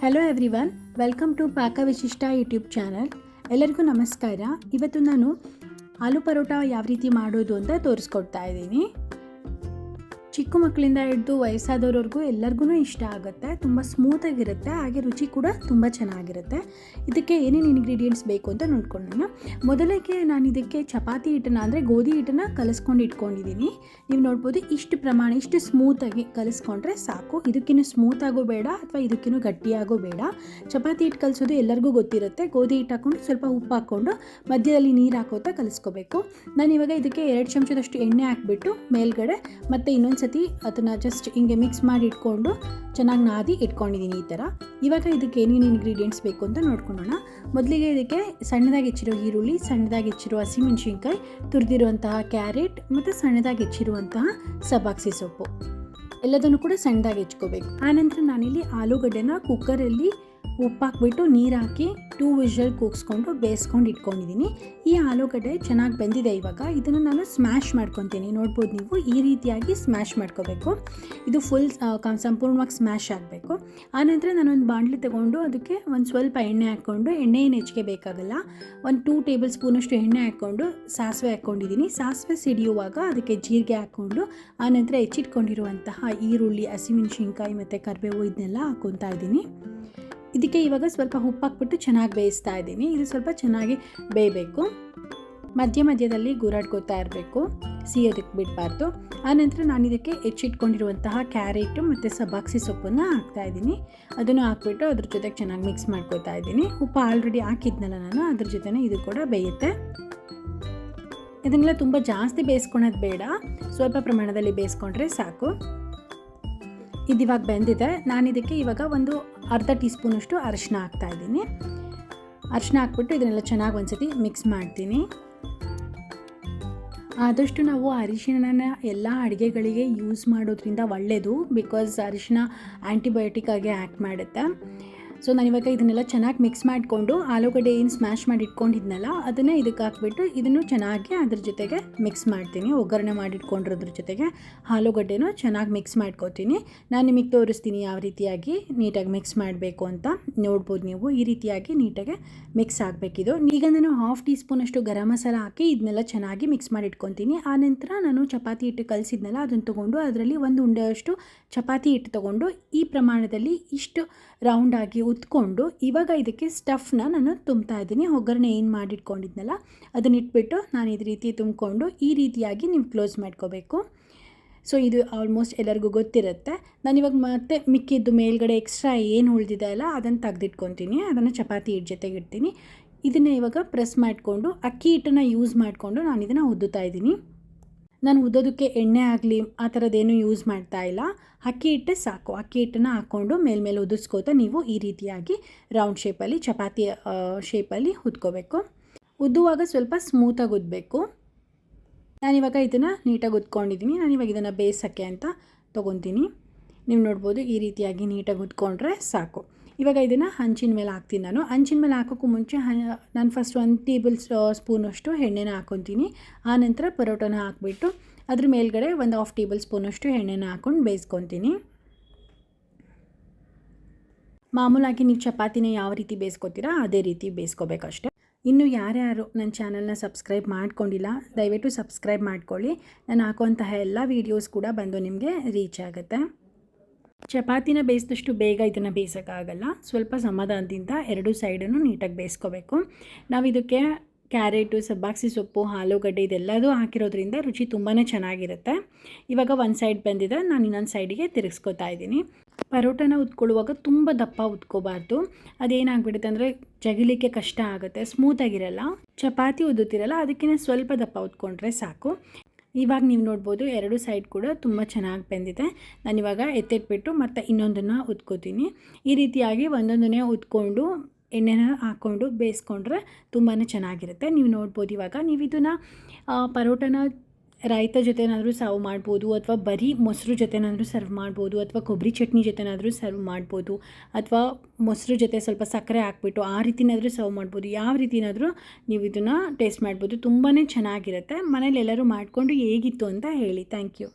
Hello everyone, welcome to Pakavishishta YouTube channel. ಎಲ್ಲರಿಗೂ ನಮಸ್ಕಾರ. ಇವತ್ತು ನಾನು ಆಲೂ ಪರೋಟ ಯಾವ ರೀತಿ ಮಾಡೋದು ಅಂತ ತೋರಿಸ್ಕೊಡ್ತಾ ಇದ್ದೀನಿ. ಚಿಕ್ಕ ಮಕ್ಕಳಿಂದ ಹಿಡಿದು ವಯಸ್ಸಾದವ್ರವ್ರಿಗೂ ಎಲ್ಲರಿಗೂ ಇಷ್ಟ ಆಗುತ್ತೆ. ತುಂಬ ಸ್ಮೂತಾಗಿರುತ್ತೆ, ಹಾಗೆ ರುಚಿ ಕೂಡ ತುಂಬ ಚೆನ್ನಾಗಿರುತ್ತೆ. ಇದಕ್ಕೆ ಏನೇನು ಇಂಗ್ರೀಡಿಯೆಂಟ್ಸ್ ಬೇಕು ಅಂತ ನೋಡ್ಕೊಳ್ಳೋಣ. ಮೊದಲಿಗೆ ನಾನು ಇದಕ್ಕೆ ಚಪಾತಿ ಹಿಟ್ಟನ್ನು ಅಂದರೆ ಗೋಧಿ ಹಿಟ್ಟನ್ನು ಕಲಿಸ್ಕೊಂಡು ಇಟ್ಕೊಂಡಿದ್ದೀನಿ. ನೀವು ನೋಡ್ಬೋದು, ಇಷ್ಟು ಪ್ರಮಾಣ, ಇಷ್ಟು ಸ್ಮೂತಾಗಿ ಕಲಿಸ್ಕೊಂಡ್ರೆ ಸಾಕು. ಇದಕ್ಕಿನ್ನೂ ಸ್ಮೂತಾಗೂ ಬೇಡ ಅಥವಾ ಇದಕ್ಕಿನ್ನೂ ಗಟ್ಟಿಯಾಗೂ ಬೇಡ. ಚಪಾತಿ ಹಿಟ್ಟು ಕಲಿಸೋದು ಎಲ್ಲರಿಗೂ ಗೊತ್ತಿರುತ್ತೆ. ಗೋಧಿ ಹಿಟ್ಟು ಹಾಕ್ಕೊಂಡು ಸ್ವಲ್ಪ ಉಪ್ಪು ಹಾಕ್ಕೊಂಡು ಮಧ್ಯದಲ್ಲಿ ನೀರು ಹಾಕೋತಾ ಕಲಿಸ್ಕೋಬೇಕು. ನಾನು ಇವಾಗ ಇದಕ್ಕೆ 2 ಚಮಚದಷ್ಟು ಎಣ್ಣೆ ಹಾಕ್ಬಿಟ್ಟು ಮೇಲ್ಗಡೆ ಮತ್ತು ಇನ್ನೊಂದು ಸತಿ ಅದನ್ನು ಜಸ್ಟ್ ಹಿಂಗೆ ಮಿಕ್ಸ್ ಮಾಡಿ ಇಟ್ಕೊಂಡು ಚೆನ್ನಾಗಿ ನಾದಿ ಇಟ್ಕೊಂಡಿದ್ದೀನಿ ಈ ಥರ. ಇವಾಗ ಇದಕ್ಕೆ ಏನೇನು ಇಂಗ್ರೀಡಿಯೆಂಟ್ಸ್ ಬೇಕು ಅಂತ ನೋಡ್ಕೊಳ್ಳೋಣ. ಮೊದಲಿಗೆ ಇದಕ್ಕೆ ಸಣ್ಣದಾಗಿ ಹೆಚ್ಚಿರೋ ಈರುಳ್ಳಿ, ಸಣ್ಣದಾಗಿ ಹೆಚ್ಚಿರೋ ಹಸಿಮೆಣಸಿನ್ಕಾಯಿ, ತುರಿದಿರುವಂತಹ ಕ್ಯಾರೆಟ್ ಮತ್ತು ಸಣ್ಣದಾಗಿ ಹೆಚ್ಚಿರುವಂತಹ ಸಬ್ಬಾಕ್ಸಿ ಸೊಪ್ಪು ಎಲ್ಲದನ್ನು ಕೂಡ ಸಣ್ಣದಾಗಿ ಹೆಚ್ಕೋಬೇಕು. ಆನಂತರ ನಾನಿಲ್ಲಿ ಆಲೂಗಡ್ಡೆನ ಕುಕ್ಕರಲ್ಲಿ ಉಪ್ಪು ಹಾಕ್ಬಿಟ್ಟು ನೀರು ಹಾಕಿ 2 ವಿಷಲ್ ಕೂಗಿಸ್ಕೊಂಡು ಬೇಯಿಸ್ಕೊಂಡು ಇಟ್ಕೊಂಡಿದ್ದೀನಿ. ಈ ಆಲೂಗಡ್ಡೆ ಚೆನ್ನಾಗಿ ಬೆಂದಿದೆ. ಇವಾಗ ಇದನ್ನು ನಾನು ಸ್ಮ್ಯಾಶ್ ಮಾಡ್ಕೊತೀನಿ. ನೋಡ್ಬೋದು ನೀವು, ಈ ರೀತಿಯಾಗಿ ಸ್ಮ್ಯಾಶ್ ಮಾಡ್ಕೋಬೇಕು. ಇದು ಫುಲ್ ಸಂಪೂರ್ಣವಾಗಿ ಸ್ಮ್ಯಾಶ್ ಆಗಬೇಕು. ಆನಂತರ ನಾನೊಂದು ಬಾಣಲಿ ತೊಗೊಂಡು ಅದಕ್ಕೆ ಒಂದು ಸ್ವಲ್ಪ ಎಣ್ಣೆ ಹಾಕ್ಕೊಂಡು, ಎಣ್ಣೆ ಏನು ಹೆಚ್ಚಿಗೆ ಬೇಕಾಗಲ್ಲ, ಒಂದು 2 ಟೇಬಲ್ ಸ್ಪೂನಷ್ಟು ಎಣ್ಣೆ ಹಾಕ್ಕೊಂಡು ಸಾಸಿವೆ ಹಾಕ್ಕೊಂಡಿದ್ದೀನಿ. ಸಾಸಿವೆ ಸಿಡಿಯುವಾಗ ಅದಕ್ಕೆ ಜೀರಿಗೆ ಹಾಕ್ಕೊಂಡು ಆನಂತರ ಹೆಚ್ಚಿಟ್ಕೊಂಡಿರುವಂತಹ ಈರುಳ್ಳಿ, ಹಸಿಮೆಣಸಿನ್ಕಾಯಿ ಮತ್ತು ಕರಿಬೇವು ಇದನ್ನೆಲ್ಲ ಹಾಕ್ಕೊತಾ ಇದ್ದೀನಿ. ಇದಕ್ಕೆ ಇವಾಗ ಸ್ವಲ್ಪ ಉಪ್ಪು ಹಾಕ್ಬಿಟ್ಟು ಚೆನ್ನಾಗಿ ಬೇಯಿಸ್ತಾ ಇದ್ದೀನಿ. ಇದು ಸ್ವಲ್ಪ ಚೆನ್ನಾಗಿ ಬೇಯಬೇಕು. ಮಧ್ಯ ಮಧ್ಯದಲ್ಲಿ ಗುರಾಡ್ಕೋತಾ ಇರಬೇಕು, ಸಿಯೋದಕ್ಕೆ ಬಿಡಬಾರ್ದು. ಆನಂತರ ನಾನು ಇದಕ್ಕೆ ಹೆಚ್ಚಿಟ್ಕೊಂಡಿರುವಂತಹ ಕ್ಯಾರೆಟು ಮತ್ತು ಸಬ್ಬಾಕ್ಸಿ ಸೊಪ್ಪನ್ನು ಹಾಕ್ತಾಯಿದ್ದೀನಿ. ಅದನ್ನು ಹಾಕ್ಬಿಟ್ಟು ಅದ್ರ ಜೊತೆಗೆ ಚೆನ್ನಾಗಿ ಮಿಕ್ಸ್ ಮಾಡ್ಕೋತಾ ಇದ್ದೀನಿ. ಉಪ್ಪು ಆಲ್ರೆಡಿ ಹಾಕಿದ್ನಲ್ಲ ನಾನು, ಅದ್ರ ಜೊತೆನೇ ಇದು ಕೂಡ ಬೇಯುತ್ತೆ. ಇದನ್ನೆಲ್ಲ ತುಂಬ ಜಾಸ್ತಿ ಬೇಯಿಸ್ಕೊಳೋದು ಬೇಡ, ಸ್ವಲ್ಪ ಪ್ರಮಾಣದಲ್ಲಿ ಬೇಯಿಸ್ಕೊಂಡ್ರೆ ಸಾಕು. ಇದಿವಾಗ ಬೆಂದಿದೆ. ನಾನು ಇದಕ್ಕೆ ಇವಾಗ ಒಂದು ಅರ್ಧ ಟೀ ಸ್ಪೂನಷ್ಟು ಅರಿಶಿನ ಹಾಕ್ತಾಯಿದ್ದೀನಿ. ಅರಿಶಿನ ಹಾಕ್ಬಿಟ್ಟು ಇದನ್ನೆಲ್ಲ ಚೆನ್ನಾಗಿ ಒಂದ್ಸತಿ ಮಿಕ್ಸ್ ಮಾಡ್ತೀನಿ. ಆದಷ್ಟು ನಾವು ಅರಿಶಿಣನ ಎಲ್ಲ ಅಡುಗೆಗಳಿಗೆ ಯೂಸ್ ಮಾಡೋದ್ರಿಂದ ಒಳ್ಳೆಯದು. ಬಿಕಾಸ್ ಅರಿಶಿಣ ಆ್ಯಂಟಿಬಯೋಟಿಕ್ ಆಗಿ ಆ್ಯಕ್ಟ್ ಮಾಡುತ್ತೆ. ಸೊ ನಾನಿವಾಗ ಇದನ್ನೆಲ್ಲ ಚೆನ್ನಾಗಿ ಮಿಕ್ಸ್ ಮಾಡಿಕೊಂಡು ಆಲೂಗಡ್ಡೆ ಏನು ಸ್ಮ್ಯಾಶ್ ಮಾಡಿ ಇಟ್ಕೊಂಡಿದ್ನಲ್ಲ ಅದನ್ನೇ ಇದಕ್ಕೆ ಹಾಕ್ಬಿಟ್ಟು ಇದನ್ನು ಚೆನ್ನಾಗಿ ಅದ್ರ ಜೊತೆಗೆ ಮಿಕ್ಸ್ ಮಾಡ್ತೀನಿ. ಒಗ್ಗರಣೆ ಮಾಡಿಟ್ಕೊಂಡಿರೋದ್ರ ಜೊತೆಗೆ ಆಲೂಗಡ್ಡೆನೂ ಚೆನ್ನಾಗಿ ಮಿಕ್ಸ್ ಮಾಡ್ಕೋತೀನಿ. ನಾನು ನಿಮಗೆ ತೋರಿಸ್ತೀನಿ ಯಾವ ರೀತಿಯಾಗಿ ನೀಟಾಗಿ ಮಿಕ್ಸ್ ಮಾಡಬೇಕು ಅಂತ. ನೋಡ್ಬೋದು ನೀವು, ಈ ರೀತಿಯಾಗಿ ನೀಟಾಗಿ ಮಿಕ್ಸ್ ಆಗಬೇಕಿದು. ಈಗ ನಾನು 1/2 ಟೀ ಸ್ಪೂನಷ್ಟು ಗರಂ ಮಸಾಲ ಹಾಕಿ ಇದನ್ನೆಲ್ಲ ಚೆನ್ನಾಗಿ ಮಿಕ್ಸ್ ಮಾಡಿ ಇಟ್ಕೊತೀನಿ. ಆನಂತರ ನಾನು ಚಪಾತಿ ಹಿಟ್ಟು ಕಲಿಸಿದ್ನಲ್ಲ ಅದನ್ನು ತೊಗೊಂಡು ಅದರಲ್ಲಿ ಒಂದು ಉಂಡೆಯಷ್ಟು ಚಪಾತಿ ಹಿಟ್ಟು ತೊಗೊಂಡು ಈ ಪ್ರಮಾಣದಲ್ಲಿ ಇಷ್ಟು ರೌಂಡಾಗಿ ಉತ್ಕೊಂಡು ಇವಾಗ ಇದಕ್ಕೆ ಸ್ಟಫ್ನ ನಾನು ತುಂಬ್ತಾ ಇದ್ದೀನಿ. ಒಗ್ಗರಣೆ ಏನು ಮಾಡಿಟ್ಕೊಂಡಿದ್ನಲ್ಲ ಅದನ್ನ ಇಟ್ಬಿಟ್ಟು ನಾನು ಇದು ರೀತಿ ತುಂಬಿಕೊಂಡು ಈ ರೀತಿಯಾಗಿ ನೀವು ಕ್ಲೋಸ್ ಮಾಡ್ಕೋಬೇಕು. ಸೊ ಇದು ಆಲ್ಮೋಸ್ಟ್ ಎಲ್ಲರಿಗೂ ಗೊತ್ತಿರುತ್ತೆ. ನಾನಿವಾಗ ಮತ್ತೆ ಮಿಕ್ಕಿದ್ದು ಮೇಲ್ಗಡೆ ಎಕ್ಸ್ಟ್ರಾ ಏನು ಉಳಿದಿದೆ ಅಲ್ಲ ಅದನ್ನು ತೆಗೆದಿಟ್ಕೊತೀನಿ. ಅದನ್ನು ಚಪಾತಿ ಹಿಟ್ಟು ಜೊತೆಗೆ ಇಡ್ತೀನಿ. ಇದನ್ನು ಇವಾಗ ಪ್ರೆಸ್ ಮಾಡಿಕೊಂಡು ಅಕ್ಕಿ ಹಿಟ್ಟನ್ನು ಯೂಸ್ ಮಾಡಿಕೊಂಡು ನಾನು ಇದನ್ನು ಉದ್ದುತ್ತಾ ಇದ್ದೀನಿ. ನಾನು ಉದ್ದೋದಕ್ಕೆ ಎಣ್ಣೆ ಆಗಲಿ ಆ ಥರದ್ದೇನು ಯೂಸ್ ಮಾಡ್ತಾ ಇಲ್ಲ. ಅಕ್ಕಿ ಹಿಟ್ಟೆ ಸಾಕು. ಅಕ್ಕಿ ಹಿಟ್ಟನ್ನು ಹಾಕ್ಕೊಂಡು ಮೇಲ್ಮೇಲೆ ಉದಿಸ್ಕೋತಾ ನೀವು ಈ ರೀತಿಯಾಗಿ ರೌಂಡ್ ಶೇಪಲ್ಲಿ ಚಪಾತಿ ಶೇಪಲ್ಲಿ ಉದ್ಕೋಬೇಕು. ಉದ್ದುವಾಗ ಸ್ವಲ್ಪ ಸ್ಮೂತಾಗಿ ಉದ್ದಬೇಕು. ನಾನಿವಾಗ ಇದನ್ನು ನೀಟಾಗಿ ಉದ್ಕೊಂಡಿದ್ದೀನಿ. ನಾನಿವಾಗ ಇದನ್ನು ಬೇಯಿಸೋಕ್ಕೆ ಅಂತ ತೊಗೊತೀನಿ. ನೀವು ನೋಡ್ಬೋದು, ಈ ರೀತಿಯಾಗಿ ನೀಟಾಗಿ ಉದ್ಕೊಂಡ್ರೆ ಸಾಕು. ಇವಾಗ ಇದನ್ನು ಹಂಚಿನ ಮೇಲೆ ಹಾಕ್ತೀನಿ. ನಾನು ಹಂಚಿನ ಮೇಲೆ ಹಾಕೋಕ್ಕೂ ಮುಂಚೆ ನಾನು ಫಸ್ಟ್ 1 ಟೇಬಲ್ ಸ್ಪೂನಷ್ಟು ಎಣ್ಣೆನ ಹಾಕ್ಕೊತೀನಿ. ಆನಂತರ ಪರೋಟನ ಹಾಕ್ಬಿಟ್ಟು ಅದ್ರ ಮೇಲ್ಗಡೆ ಒಂದು 1/2 ಟೇಬಲ್ ಸ್ಪೂನಷ್ಟು ಎಣ್ಣೆನ ಹಾಕ್ಕೊಂಡು ಬೇಯಿಸ್ಕೊತೀನಿ. ಮಾಮೂಲಾಗಿ ನೀವು ಚಪಾತಿನ ಯಾವ ರೀತಿ ಬೇಯಿಸ್ಕೊತೀರಾ ಅದೇ ರೀತಿ ಬೇಯಿಸ್ಕೋಬೇಕಷ್ಟೆ. ಇನ್ನು ಯಾರ್ಯಾರು ನನ್ನ ಚಾನಲ್ನ ಸಬ್ಸ್ಕ್ರೈಬ್ ಮಾಡ್ಕೊಂಡಿಲ್ಲ ದಯವಿಟ್ಟು ಸಬ್ಸ್ಕ್ರೈಬ್ ಮಾಡ್ಕೊಳ್ಳಿ. ನಾನು ಹಾಕುವಂತಹ ಎಲ್ಲ ವೀಡಿಯೋಸ್ ಕೂಡ ಬಂದು ನಿಮಗೆ ರೀಚ್ ಆಗುತ್ತೆ. ಚಪಾತಿನ ಬೇಯಿಸಿದಷ್ಟು ಬೇಗ ಇದನ್ನು ಬೇಯಿಸೋಕ್ಕಾಗಲ್ಲ. ಸ್ವಲ್ಪ ಸಮಾಧಾನದಿಂದ 2 ಸೈಡನ್ನು ನೀಟಾಗಿ ಬೇಯಿಸ್ಕೋಬೇಕು. ನಾವು ಇದಕ್ಕೆ ಕ್ಯಾರೆಟು, ಸಬ್ಬಾಕ್ಸಿ ಸೊಪ್ಪು, ಆಲೂಗಡ್ಡೆ ಇದೆಲ್ಲದೂ ಹಾಕಿರೋದ್ರಿಂದ ರುಚಿ ತುಂಬಾ ಚೆನ್ನಾಗಿರುತ್ತೆ. ಇವಾಗ ಒಂದು ಸೈಡ್ ಬೆಂದಿದೆ, ನಾನು ಇನ್ನೊಂದು ಸೈಡಿಗೆ ತಿರುಗಿಸ್ಕೊತಾ ಇದ್ದೀನಿ. ಪರೋಟನ ಉದ್ಕೊಳ್ಳುವಾಗ ತುಂಬ ದಪ್ಪ ಉದ್ಕೋಬಾರ್ದು. ಅದೇನಾಗ್ಬಿಡುತ್ತೆ ಅಂದರೆ ಜಗಿಲಿಕ್ಕೆ ಕಷ್ಟ ಆಗುತ್ತೆ, ಸ್ಮೂತಾಗಿರಲ್ಲ. ಚಪಾತಿ ಉದ್ದುತ್ತಿರಲ್ಲ, ಅದಕ್ಕಿಂತ ಸ್ವಲ್ಪ ದಪ್ಪ ಉದ್ಕೊಂಡ್ರೆ ಸಾಕು. ಇವಾಗ ನೀವು ನೋಡ್ಬೋದು 2 ಸೈಡ್ ಕೂಡ ತುಂಬ ಚೆನ್ನಾಗಿ ಬೆಂದಿದೆ. ನಾನಿವಾಗ ಎತ್ತಿಟ್ಬಿಟ್ಟು ಮತ್ತು ಇನ್ನೊಂದನ್ನು ಉದ್ಕೋತೀನಿ. ಈ ರೀತಿಯಾಗಿ ಒಂದೊಂದನ್ನೇ ಉದ್ಕೊಂಡು ಎಣ್ಣೆನ ಹಾಕ್ಕೊಂಡು ಬೇಯಿಸ್ಕೊಂಡ್ರೆ ತುಂಬಾ ಚೆನ್ನಾಗಿರುತ್ತೆ. ನೀವು ನೋಡ್ಬೋದು, ಇವಾಗ ನೀವು ಇದನ್ನು ಪರೋಟನ ರಾಯ್ತ ಜೊತೆನಾದರೂ ಸರ್ವ್ ಮಾಡ್ಬೋದು, ಅಥವಾ ಬರೀ ಮೊಸರು ಜೊತೆನಾದರೂ ಸರ್ವ್ ಮಾಡ್ಬೋದು, ಅಥವಾ ಕೊಬ್ಬರಿ ಚಟ್ನಿ ಜೊತೆನಾದರೂ ಸರ್ವ್ ಮಾಡ್ಬೋದು, ಅಥವಾ ಮೊಸರು ಜೊತೆ ಸ್ವಲ್ಪ ಸಕ್ಕರೆ ಹಾಕ್ಬಿಟ್ಟು ಆ ರೀತಿನಾದರೂ ಸರ್ವ್ ಮಾಡ್ಬೋದು. ಯಾವ ರೀತಿನಾದರೂ ನೀವು ಇದನ್ನು ಟೇಸ್ಟ್ ಮಾಡ್ಬೋದು. ತುಂಬಾ ಚೆನ್ನಾಗಿರುತ್ತೆ. ಮನೇಲಿ ಎಲ್ಲರೂ ಮಾಡಿಕೊಂಡು ಹೇಗಿತ್ತು ಅಂತ ಹೇಳಿ. Thank you.